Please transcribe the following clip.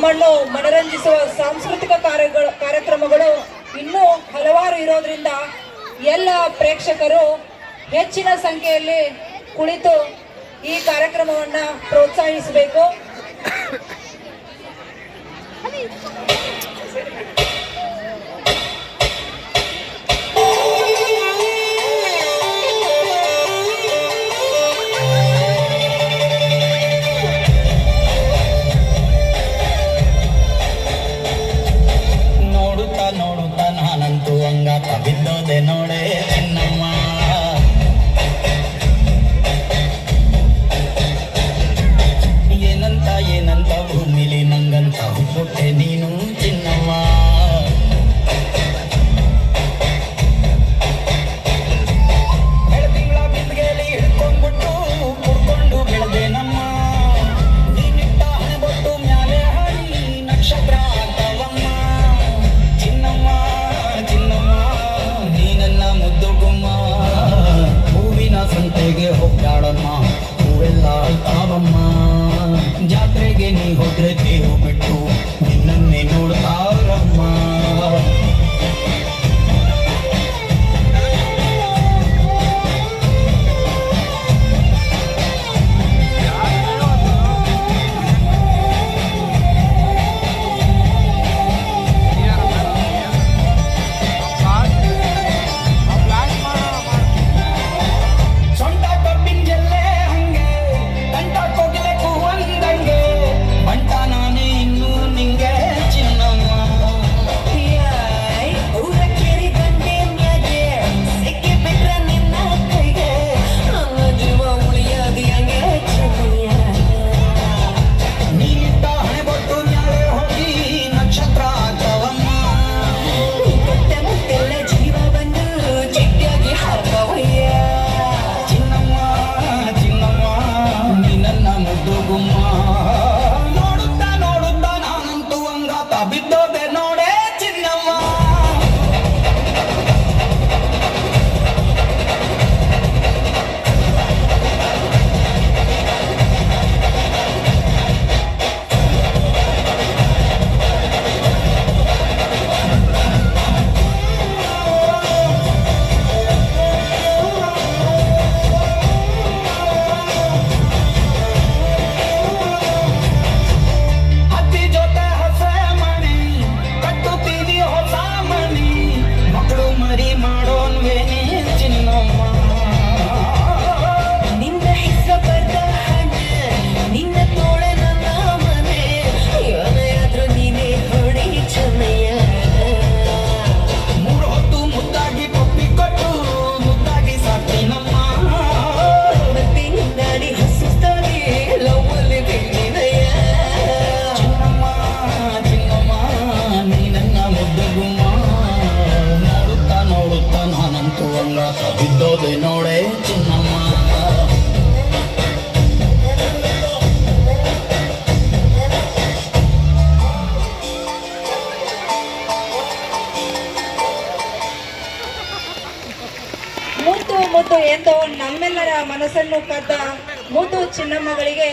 ನಮ್ಮನ್ನು ಮನರಂಜಿಸುವ ಸಾಂಸ್ಕೃತಿಕ ಕಾರ್ಯಕ್ರಮಗಳು ಇನ್ನೂ ಹಲವಾರು ಇರೋದ್ರಿಂದ ಎಲ್ಲ ಪ್ರೇಕ್ಷಕರು ಹೆಚ್ಚಿನ ಸಂಖ್ಯೆಯಲ್ಲಿ ಕುಳಿತು ಈ ಕಾರ್ಯಕ್ರಮವನ್ನು ಪ್ರೋತ್ಸಾಹಿಸಬೇಕು. ಬಿದ್ದೋದೆ ನೋಡೆ ಚಿನ್ನಮ್ಮ, ಏನಂತ ಏನಂತ ಭೂಮಿಲಿ ನಂಗಂತ ಹುಟ್ಟೆ ನೀನು ಚಿನ್ನಮ್ಮ. ಬೆಳದಿಂಗಳ ಬಿದ್ಗೆಲಿ ಹಿಡ್ಕೊಂಡ್ಬಿಟ್ಟು ಕುಡ್ಕೊಂಡು ಬೆಳೆದೆ ನಮ್ಮ, ನೀನಿಟ್ಟ ಹಣೆಬೊಟ್ಟು ಮ್ಯಾಲೆ ಹಣಿ ನಕ್ಷತ್ರ ಆಗ್ತಾವಮ್ಮ. ಚಿನ್ನಮ್ಮ ಚಿನ್ನಮ್ಮ ನೀನನ್ನ ಮುದ್ದು ಗುಮ್ಮ, ಹೂವಿನ ಸಂತೆಗೆ ಹೋಗ್ಯಾಡಮ್ಮ ಹೂವೆಲ್ಲ ಅಳ್ತಾವಮ್ಮ. ಜಾತ್ರೆಗೆ ನೀ ಹೋದ್ರೆ ತೇರು ಬಿಟ್ಟು ನಿನ್ನನ್ನೇ ನೋಡ್ತಾರಮ್ಮ. ಬಿದ್ದೋದೆ ನೋಡೆ ಚಿನ್ನಮ್ಮ. ಬಿದ್ದೋದೆ ನೋಡೆ ಚಿನ್ನಮ್ಮ. ಮುದ್ದು ಮುದ್ದು ಎಂದು ನಮ್ಮೆಲ್ಲರ ಮನಸ್ಸನ್ನು ಕದ್ದ ಮುದ್ದು ಚಿನ್ನಮ್ಮಗಳಿಗೆ